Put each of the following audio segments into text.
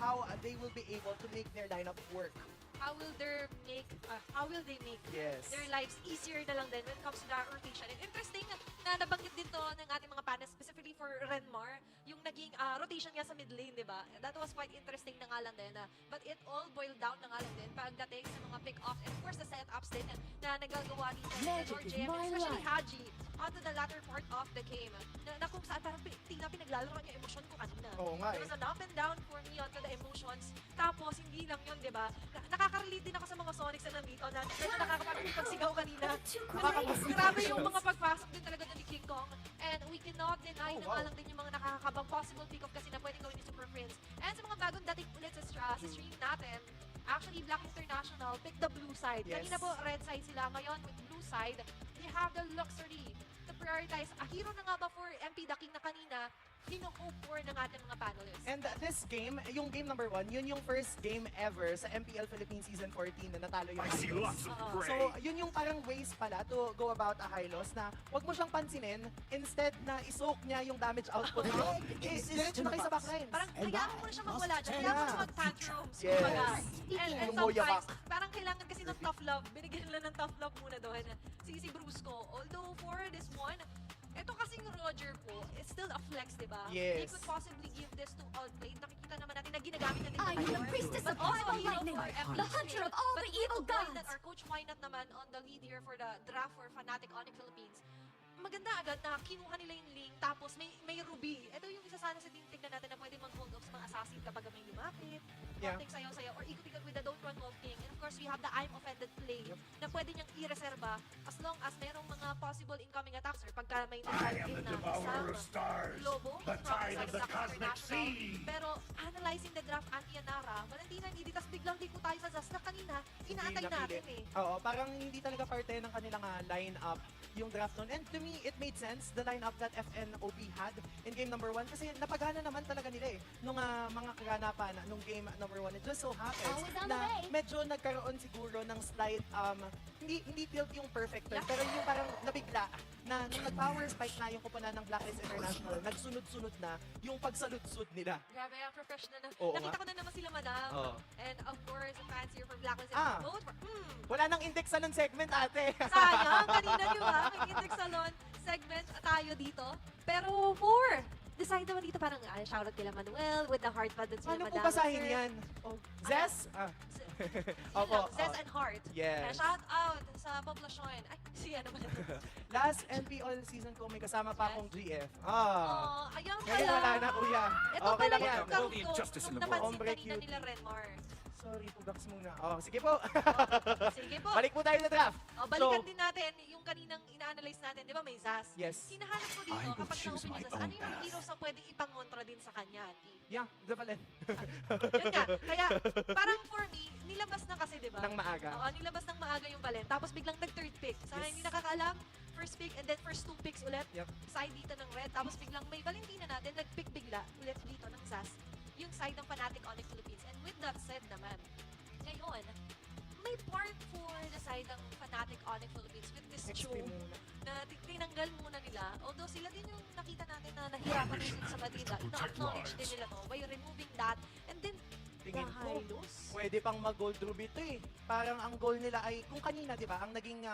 how they will be able to make their lineup work. How will they make Yes. their lives easier na lang din when it comes to the rotation? And interesting na nabanggit din to ng ating mga panel, specifically for Renmar, yung naging rotation niya sa mid lane, di ba? That was quite interesting na nga lang din. But it all boiled down na nga lang din pagdating sa mga pick-off and of course the setups din na nagagawa dito ni Lord JM, especially Haji, onto the latter part of the game. Na kung saan parang tingnan pinaglalaro niya emosyon ko kanina. Oo nga There was an up and down for me onto the emotions. Tapos, hindi lang yun, di ba? Nakaka-relate din ako sa mga Sonics na nandito na medyo nakakapagsigaw kanina. Grabe yung mga pagpasok din talaga ni King Kong. And we cannot deny na nga lang din yung mga nakakabang possible pick-up kasi na pwedeng gawin ni Super Prince. And sa mga bagong dating ulit sa stream natin, actually, Black International picked the blue side. Yes. Kanina po, red side sila. Ngayon, with blue side, they have the luxury to prioritize. A hero na nga ba for MP The King na kanina, hino-hope for ng ating mga panelists. And this game, yung game number 1, yun yung first game ever sa MPL Philippines Season 14 na natalo yung Hylos. So, yun yung parang ways pala to go about a Hylos na wag mo siyang pansinin, instead na isoak niya yung damage output mo, diretso na kayo sa backline. Parang hayaan mo na siya magwala dyan. Hayaan mo siya mag-tantrums. Yes. Kumbaga. And Yung sometimes, boyabak. parang kailangan kasi ng tough love. Binigyan nila ng tough love muna doon. Si Brusco. Although for this one, ito kasing Roger po, it's still a flex, di ba? Yes. They could possibly give this to Outplay. Nakikita naman natin na ginagamit na din I am the before. priestess But of also primal hero lightning, for FPC. the hunter of all But the evil Coach Wynat, gods. or Coach Wynat naman on the lead here for the draft for Fnatic Onyx Philippines. Maganda agad na kinuha nila yung link, tapos may Ruby. Ito yung isa sana sa tingnan natin na pwede mag-hold off sa mga assassin kapag may lumapit, konting sayaw-sayaw, or ikot-ikot with the Don't Run Wolf King. And of course, we have the I'm Offended play na pwede niyang i-reserva as long as merong mga possible incoming attacks or pagka may nag-in na isang Lobo from inside the International. Pero analyzing the draft anti-Yanara, Valentina hindi, tas biglang di ko tayo sa Zas na kanina, inaantay natin eh. Oo, parang hindi talaga parte ng kanilang line-up yung draft nun. And to me, it made sense, the line-up that FNOB had in game number 1 kasi napagana naman talaga nila eh. Nung mga kaganapan, nung game number 1, it just so happens Always on the na way. medyo nagkaroon siguro ng slight, hindi tilt yung perfect turn, pero yung parang nabigla na nung nag-power spike na yung kupunan ng Blacklist International, nagsunod-sunod na yung pagsaludsud nila. Grabe, ang professional na. Oo Nakita nga. ko na naman sila, madam. Oo. And of course, the fans here for Blacklist Ah. and vote for, Wala nang index sa ng segment, ate. sayang, kanina di ba? May Index Salon segment tayo dito. Pero for the side naman dito, parang shoutout kila Manuel with the heart pa dun sila, Paano po madam. basahin Sir. yan? Oh, Zes? Opo, Zez and Heart. Yes. Shout out sa poblasyon. Ay, siya naman ito. Last NP All Season ko, may kasama pa akong GF. Ayan Ngayon wala na, pala. kuya. Ito Okay pala lang yan. yung All the injustice in the napansin Hombre kanina cutie. nila Renmar. Sorry, pugax muna. Sige po. Sige po. Balik po tayo sa draft. Balikan So, din natin yung kaninang ina-analyze natin, di ba may Zaz? Yes. Hinahanap ko dito, I will kapag choose na-open my yung Zaz, ano own yung path. heroes na pwedeng ipangontra din sa kanya, Ati? Yeah, Zavalen. Yun nga, kaya parang for me, nilabas na kasi, di ba? Nang maaga. Oo, nilabas ng maaga yung Valen. Tapos biglang nag-third pick. Sa Yes. hindi nakakaalam, first pick and then first 2 picks ulit. Yep. Side dito ng Red. Tapos biglang may Valentina natin, nag-pick bigla ulit dito ng Zaz. Yung side ng Fnatic Onyx Philippines. And with that said naman, ngayon, may part for the side ng Fnatic Onyx Philippines with this XP show muna. na tinanggal muna nila. Although sila din yung nakita natin na nahirapan din sila sa Madrid. Ina-acknowledge din nila to by removing that. And then, Tingin the ko, Hylos. pwede pang mag-gold ruby ito eh. Parang ang goal nila ay, kung kanina, di ba, ang naging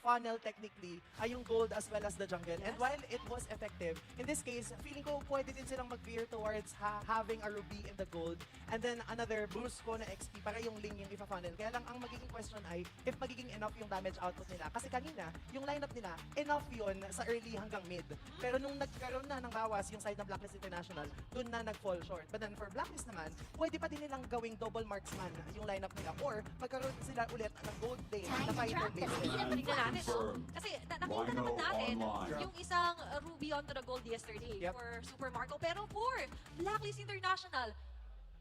funnel technically ay yung gold as well as the jungle. And Yes. while it was effective, in this case, feeling ko pwede din silang mag-veer towards having a ruby in the gold and then another boost ko na XP para yung link yung ipa-funnel. Kaya lang ang magiging question ay if magiging enough yung damage output nila. Kasi kanina, yung lineup nila, enough yun sa early hanggang mid. Pero nung nagkaroon na ng bawas yung side ng Blacklist International, dun na nag-fall short. But then for Blacklist naman, pwede pa din nilang gawing double marksman yung lineup nila or magkaroon sila ulit ng gold lane na fighter base. Tingnan natin, no? Kasi nakita naman natin online. yung isang Ruby onto the gold yesterday Yep. for Super Marco. Pero for Blacklist International,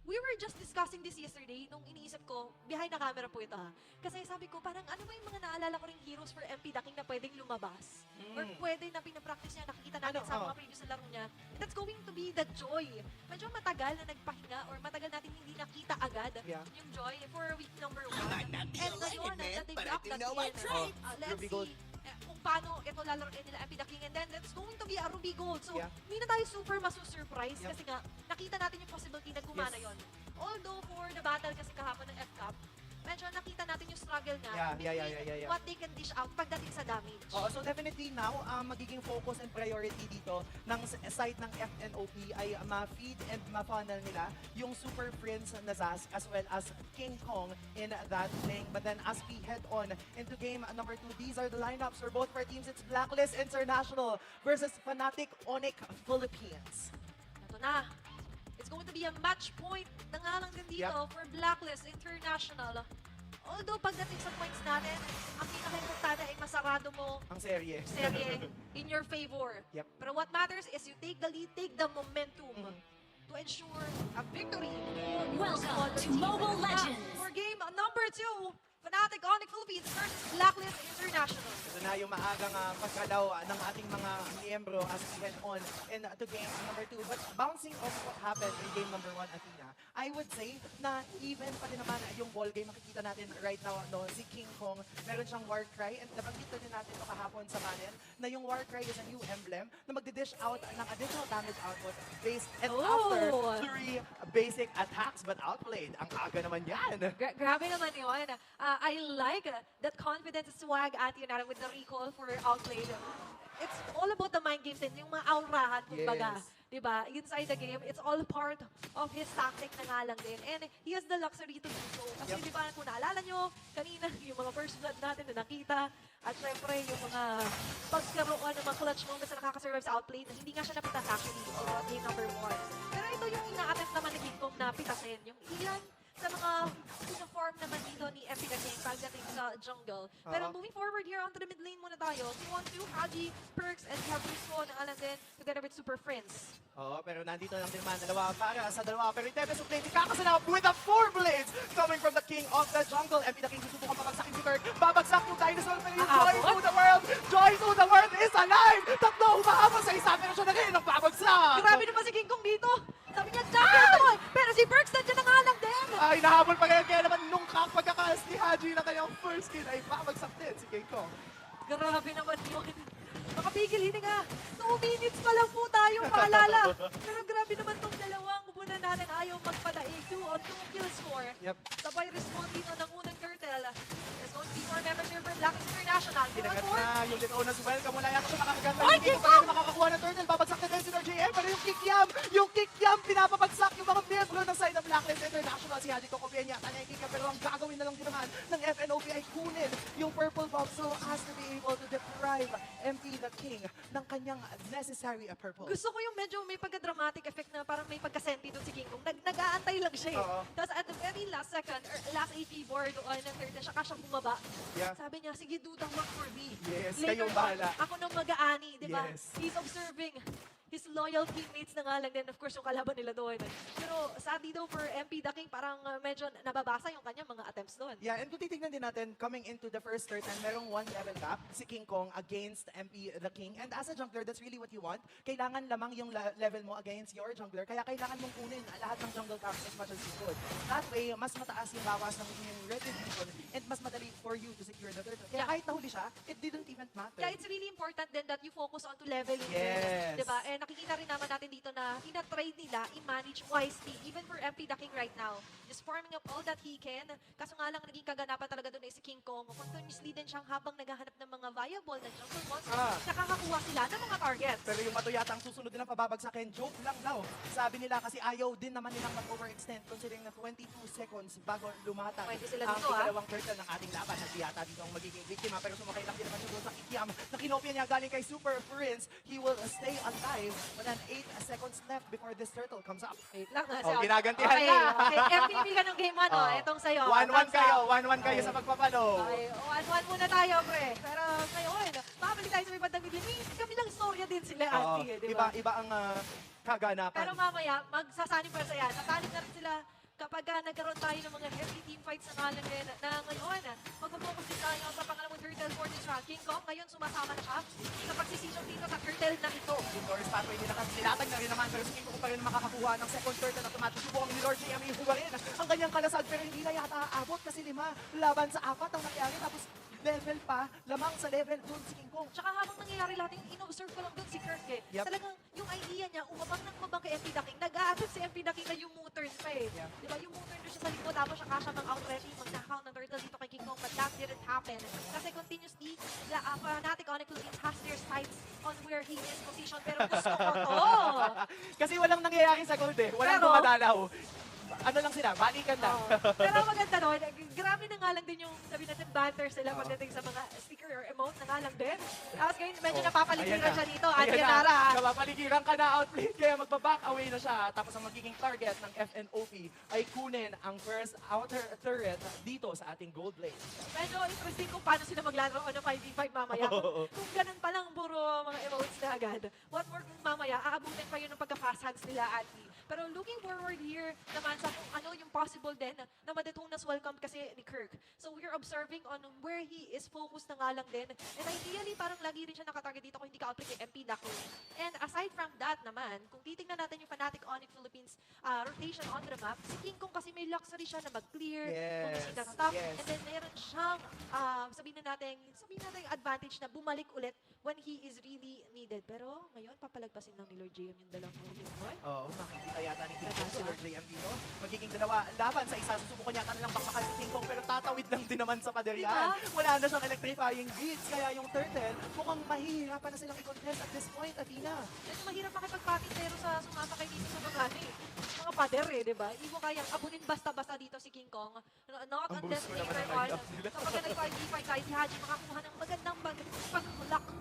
we were just discussing this yesterday nung iniisip ko, behind the camera po ito ha. Kasi sabi ko, parang ano ba yung mga naalala ko ring heroes for MP The King na pwedeng lumabas? Or pwede na pinapractice niya, nakikita natin Ano, sa mga previous na laro niya. And that's going to be the Joy. Medyo matagal na nagpahinga or matagal natin hindi nakita agad Yeah. yung Joy for week number 1. And ngayon, that they blocked that in, let's Ruby Gold. see kung paano ito lalaroin nila MP The King. And then it's going to be a Ruby Gold. So, Yeah. hindi na tayo super masusurprise Yep. kasi nga, nakita natin yung possibility na gumana Yes. yon Although for the battle kasi kahapon ng F-Cup, medyo nakita natin yung struggle nga Yeah. what they can dish out pagdating sa damage. So definitely now, magiging focus and priority dito ng side ng FNOP ay ma-feed and ma-funnel nila yung Super Prince na Zas as well as King Kong in that lane. But then as we head on into game number 2, these are the lineups for both our teams. It's Blacklist International versus Fnatic Onyx Philippines. Ito na. It's going to be a match point na nga lang din dito for Blacklist International. Although pagdating sa points natin, ang pinaka-importante ay masarado mo Ang serye. serye in your favor. Yep. Pero what matters is you take the lead, take the momentum to ensure a victory for your Welcome smaller to team. Mobile Ito na, Legends. For game number 2, Fnatic Onyx Philippines versus Blacklist International. Ito na yung maagang pagkalaw ng ating mga miyembro as we head on into game number 2. But bouncing off what happened in game number 1, Athena, I would say na even pa din naman yung ball game makikita natin right now, no, si King Kong, meron siyang war cry and nabanggit na din natin ito kahapon sa panel na yung war cry is a new emblem na magdi-dish out ng additional damage output based and after 3 basic attacks but outplayed. Ang aga naman yan. Grabe naman yun. I like that confidence swag at United with the recall for outplayed. It's all about the mind games din, yung mga aurahan, kumbaga. Yes. Diba? Inside the game, it's all part of his tactic na nga lang din. And he has the luxury to do so. Kasi Yep. diba, kung naalala nyo, kanina, yung mga first blood natin na nakita, at syempre, yung mga pagkaroon ng mga clutch moments na nakakasurvive sa outplay, na hindi nga siya napitas actually sa game number 1. Pero ito yung ina-attempt naman ni King Kong na pitasin. Yung ilan sa mga uniform naman dito ni Epic King pagdating sa jungle. Pero moving forward here onto the mid lane muna tayo. T1-2, Haji, Perks, and Cabrusco na alam din together with Super Friends. Oo, pero nandito lang din naman dalawa para sa dalawa. Pero Tebe Suplente kakasanap with the 4 blades coming from the king of the jungle. MP the King susubukan papagsakin si Kirk. Babagsak yung dinosaur pero yung Joy to the world. Joy to the world is alive! Tatlo humahabol sa isa pero siya na rin ang babagsak. Grabe naman si King Kong dito! Sabi niya, champion! Pero si Perks nandiyan na nga lang din! Ay, nahabol pa rin. Kaya naman nung pagkakalas ni Haji na kanyang first kill ay babagsak din si King Kong. Grabe naman yun. Makapigil, hindi nga. 2 minutes pa lang po tayong paalala. Pero grabe naman tong dalawang kubunan natin ayaw magpadaig. 2-on-2 kill score. Yep. Sabay respond dito ng unang turtle. There's going to be more members here for Blacklist International. Kinagat 4-on-4. na yung Litonas welcome. Wala yata siya makakaganda. Ay, Hindi ko King pa rin makakakuha ng turtle. Babagsak na din si RJM. Pero yung kick-yam, pinapabagsak yung mga miyembro ng side ng Blacklist International. Si Haji Kokobien yata na yung kick-yam. Pero ang gagawin na lang din naman ng FNOP ay kunin yung purple bomb so as to be able to deprive MP the King ng kanyang necessary purple. Gusto ko yung medyo may pagka-dramatic effect na parang may pagka-senti doon si King Kong. Nag-aantay lang siya eh. Oo. Tapos at the very last second, or last AP board ng third na siya, siya bumaba. Yeah. Sabi niya, sige dudang work for me. Yes, Later kayong on, bahala. ako nang mag-aani, di ba? Yes. He's observing his loyal teammates na nga lang din, of course, yung kalaban nila doon. Pero sadly daw for MP the King, parang medyo nababasa yung kanyang mga attempts doon. Yeah, and kung titignan din natin, coming into the first third time, merong 1 level cap, si King Kong against MP the King. And as a jungler, that's really what you want. Kailangan lamang yung level mo against your jungler. Kaya kailangan mong kunin lahat ng jungle caps as much as you could. That way, mas mataas yung bawas ng inyong retribution and mas madali for you to secure the turtle. Kaya Yeah. kahit nahuli siya, it didn't even matter. Yeah, it's really important then that you focus on to leveling. Yes. Diba? Eh, nakikita rin naman natin dito na tina-trade nila i-manage wisely. Even for MP the King right now. Just farming up all that he can. Kaso nga lang, naging kaganapan talaga doon ay si King Kong. Continuously din siyang habang naghahanap ng mga viable na jungle monsters. Nakakakuha sila ng mga targets. Pero yung bato yata ang susunod nilang pababagsakin, joke lang daw. Sabi nila kasi ayaw din naman nilang mag-overextend considering na 22 seconds bago lumatag Pwede sila ang dito, ikalawang turtle ng ating laban. Hindi yata dito ang magiging biktima pero sumakay lang din naman siya doon sa kikiam na kinopya niya galing kay Super Prince. He will stay alive with an 8 seconds left before this turtle comes up. Wait lang. Oh, ginagantihan okay, na. Okay, MVP ka ng game 1, Oh. Itong sa'yo. 1-1 Thumbs kayo, up. 1-1 kayo sa pagpapalo. Okay, 1-1 muna tayo, pre. Pero ngayon, mabalik tayo sa may bandang bibili. Kami lang storya din sila, Oo, Auntie, di ba? iba ang kaganapan. Pero mamaya, magsasanib pa sa yan. Sasanib na rin sila kapag nagkaroon tayo ng mga heavy team fights na nga lang din na ngayon, mag-focus din tayo sa pangalawang turtle for this round. King Kong, ngayon sumasama na siya sa pagsisisyon dito sa turtle na ito. Yung Doris pathway nila kasi nilatag na rin naman pero sa King Kong pa rin makakakuha ng second turtle na tumatas. Subukan ni Lord JM ihuwarin ang kanyang kalasag pero hindi na yata aabot kasi 5 laban sa 4 ang nangyari tapos level pa, lamang sa level doon si King Kong. Tsaka habang nangyayari lahat, yung in-observe ko lang doon si Kirk eh. Yep. Talagang yung idea niya, umabang ng mabang kay MP the King, nag-a-attempt si MP pinakita yung U-turn pa eh. Yeah. Di ba? Yung U-turn doon siya sa likod, tapos siya kasha mag-out ready, mag-count ng turtle dito kay King Kong, but that didn't happen. Kasi continuously, the Fnatic Onyx Philippines has their sights on where he is positioned, pero gusto ko to. Kasi walang nangyayari sa gold eh. Walang Pero- dumadalaw. Ano lang sila, balikan lang. Oo. Pero maganda doon, grabe na nga lang din yung sabi natin banter sila pagdating sa mga sticker or emote na nga lang din. Tapos ngayon medyo Oh, napapaligiran ayan na. siya dito, Ayan Adrian na. Nara. Napapaligiran ka na, outplayed, kaya magbaback away na siya. Tapos ang magiging target ng FNOP ay kunin ang first outer turret dito sa ating gold lane. Medyo interesting kung paano sila maglalaro ng 5v5 mamaya. Kung ganun pa lang, puro mga emotes na agad. What more kung mamaya, aabutin pa yun ng pagka-fast hands nila, Ati. Pero looking forward here naman sa kung ano yung possible din na maditunas welcome kasi ni Kirk. So we're observing on where he is focused na nga lang din. And ideally, parang lagi rin siya nakatarget dito kung hindi ka-apply kay MP Dako. And aside from that naman, kung titingnan natin yung Fnatic Onyx Philippines rotation on the map, si King Kong kasi may luxury siya na mag-clear, bumisita sa top, yes. and then meron siyang, sabihin natin advantage na bumalik ulit when he is really needed. Pero ngayon, papalagpasin lang ni Lord JM yung dalawang ulit. Oo, makikita yata ni King Kong si Lord JM dito. Magiging dalawa laban sa isa. Susubukan yata nilang bakbakan si King Kong pero tatawid lang din naman sa pader yan. Diba? Wala na siyang electrifying beats. Kaya yung turtle, mukhang mahihirapan na silang i-contest at this point, Athena. Medyo mahirap makipagpatin pero sa sumasakay dito sa mga mga pader eh, di ba? Hindi mo kayang abunin basta-basta dito si King Kong. Not Ang unless boost ko naman later ang on, line-up nila. kapag nag-5v5 tayo, si Haji makakuha ng magandang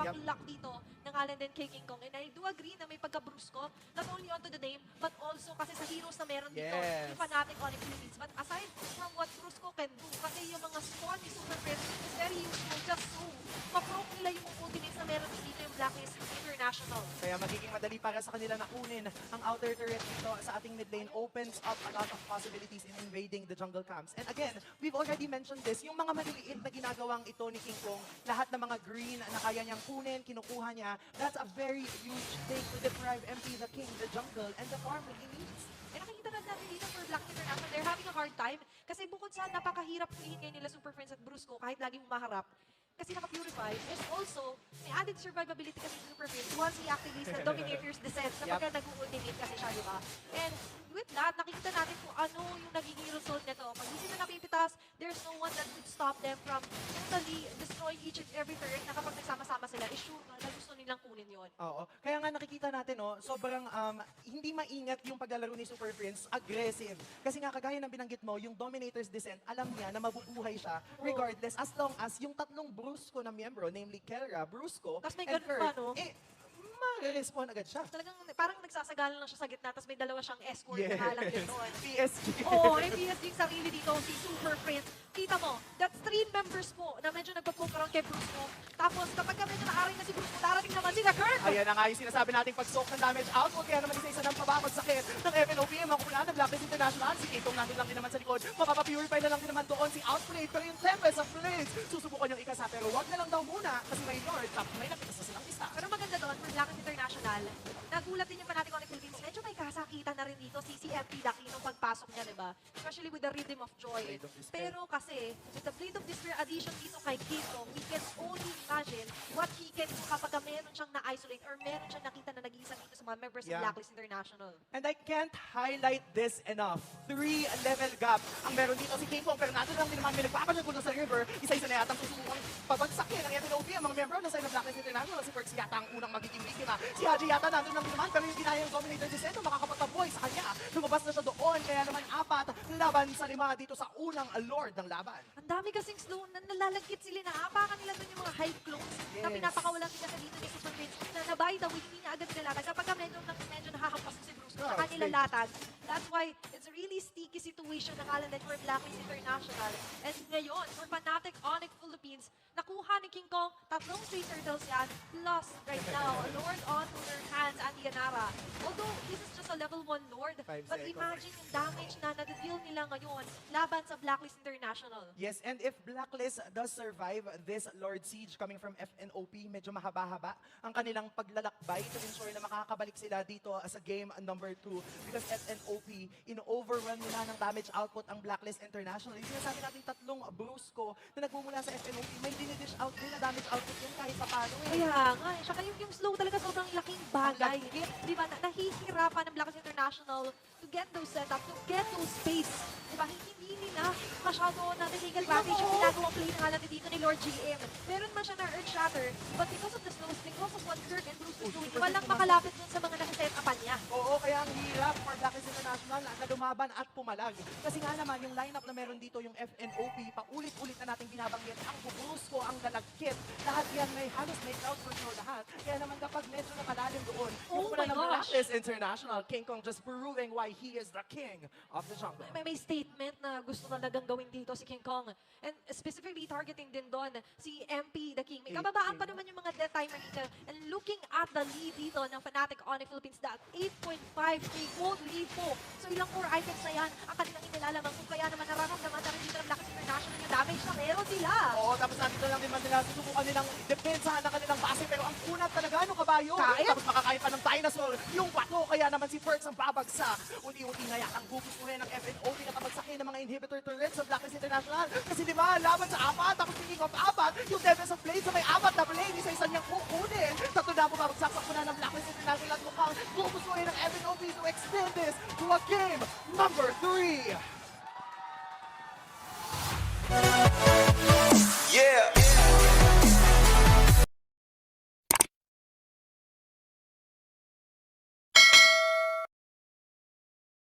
pag-lock dito ng Allen din kay King Kong. And I do agree na may pagka-brusko, not only onto the name, but also kasi sa heroes na meron dito, Yes. yung Fnatic Onyx Philippines. But aside from what Brusco can do, kasi yung mga spawn ni Super Prince is very useful just so ma-proc nila yung ultimates na meron dito yung Blacklist International. Kaya magiging madali para sa kanila na kunin ang outer turret dito sa ating mid lane. Opens up a lot of possibilities in invading the jungle camps. And again, we've already mentioned this, yung mga maliliit na ginagawang ito ni King Kong, lahat ng mga green na kaya niyang kunin, kinukuha niya, that's a very huge thing to deprive MP the king, the jungle, and the farm that he needs. Eh nakikita na natin dito for Black International, they're having a hard time kasi bukod sa napakahirap piliin ngayon nila Super Friends at Brusco kahit laging umaharap, kasi naka-purify, and also, may added survivability kasi si Super Friends once he activates the Dominator's Descent na Yep. pagka nag-ultimate kasi siya, di ba? And with that, nakikita natin kung ano yung nagiging result nito. Pag hindi sila napipitas, there's no one that could stop them from totally destroying each and every turret na kapag nagsama-sama sila, is sure na gusto nilang kunin yon. Oo. Kaya nga nakikita natin, no, sobrang hindi maingat yung paglalaro ni Super Prince, aggressive. Kasi nga kagaya ng binanggit mo, yung Dominator's Descent, alam niya na mabubuhay siya regardless as long as yung tatlong Brusco na miyembro, namely Kelra, Brusco, Tas may and ganun Kirk, pa, no? mag-respond agad siya. Talagang parang nagsasagalan lang siya sa gitna, tapos may dalawa siyang escort na nga lang din doon. PSG. Oo, may PSG yung sarili dito, si Super Prince. Kita mo, that's 3 members po na medyo nagpa-poke around kay Bruce mo. Tapos kapag ka medyo naaring na si Bruce mo, darating naman sila Kirk! Ayan na nga yung sinasabi nating pag-soak ng damage output. Kaya naman isa-isa ng pabakod sakit ng FNOP. Ang makukulaan ng Blacklist International. Si Kitong nandun lang din naman sa likod. Mapapapurify na lang din naman doon si Outplay. Pero yung Tempest of Blades, susubukan yung ikasa. Pero wag na lang daw muna kasi may Lord. Tapos may nakita sa silang isa. Pero maganda doon, for Black International, nagulat din yung Fnatic Onyx Philippines. Medyo may kasakitan na rin dito si CFP Daki nung pagpasok niya, di ba? Especially with the Rhythm of Joy. Blade of Despair. Pero kasi, with the Blade of Despair addition dito kay Kito, we can only imagine what he can do kapag meron siyang na-isolate or meron siyang nakita na nag-iisa dito sa mga members ng Yeah. Blacklist International. And I can't highlight this enough. 3-level gap ang meron dito si King Kong. Pero natin lang din naman may nagpapasyagul sa river. Isa-isa na yata ang susubukang pabagsakin ng FNOP. Ang mga membro ng side ng Blacklist International. Si Perks yata ang unang magiging biktima. Si Haji yata nandun lang din naman. Pero yung ginaya yung Dominator Descent, makakapagtaboy sa kanya. Lumabas na siya doon. Kaya naman 4 laban sa 5 dito sa unang Lord ng laban. Ang dami kasing slow na nalalagkit sila na apakan nila doon yung mga high clones na Yes. pinapakawalan nila sa dito ni Super Prince na by the way, hindi niya agad nilalatag. Kapag medyo nakahampas si Bruce, Yeah, saka nilalatag. That's why it's a really sticky situation ng Alan for Blacklist International. And ngayon, for Fnatic Onyx Philippines, nakuha ni King Kong, 3 straight turtles yan, plus right now, a Lord onto their hands, Andy Yanara. Although, this is just a level 1 Lord, 5 but seconds. imagine yung damage na na-deal nila ngayon laban sa Blacklist International. Yes, and if Blacklist does survive this Lord Siege coming from FNOP, medyo mahaba-haba ang kanilang paglalakbay to ensure na makakabalik sila dito sa game number 2 because FNOP, in-overrun nila ng damage output ang Blacklist International. Yung sinasabi natin 3 Brusco na nagmumula sa FNOP, may dinidish out din na damage output yun kahit pa paano eh. Kaya nga, saka yung slow talaga sobrang laking bagay. Di ba, nahihirapan ng Black Lakas International to get those setup, to get those space. Diba? Hindi nila masyado na-take advantage yung ginagawang play na nga natin dito ni Lord GM. Meron man siya na Earth Shatter, but because of the slows, because of what Kirk and Bruce was doing, walang makalapit dun sa mga nakaset-upan niya. Oo, kaya ang hirap for Blackness International na lumaban at pumalag. Kasi nga naman, yung lineup na meron dito, yung FNOP, paulit-ulit na natin binabanggit, ang Bubusco, ang Dalagkit, lahat yan halos may crowd control lahat. Kaya naman kapag medyo nakalalim doon, yung Oh pula my ng gosh. Blackness International, King Kong just proving why he is the king of the jungle. May statement na gusto talagang gawin dito si King Kong. And specifically targeting din doon si MP, the King. May kababaan pa naman yung mga death timer dito. And looking at the lead dito ng Fnatic Onyx Philippines, that 8.5k gold lead po. So ilang core items na yan ang kanilang inilalamang. Kung kaya naman nararamdaman na rin dito ng Blackness International yung damage na meron sila. Oo, tapos nandito lang din man nila susubukan nilang depensahan ng kanilang base, pero ang kunat talaga ng kabayo. Kaya? Tapos makakain pa ng dinosaur yung bato, kaya naman si Perks ang babagsak. Unti-unti na yatang gugustuhin ng FNOP na kabagsakin ng mga inhibitor turrets sa Blackness International. Kasi di ba, laban sa apat, tapos speaking of apat, yung Devils of Blades sa may apat na blade, isa-isa niyang kukunin. Tatlo na bumabagsak sa kuna ng Blackness International at mukhang gugustuhin ng FNOP to extend this to a game number 3. Yeah.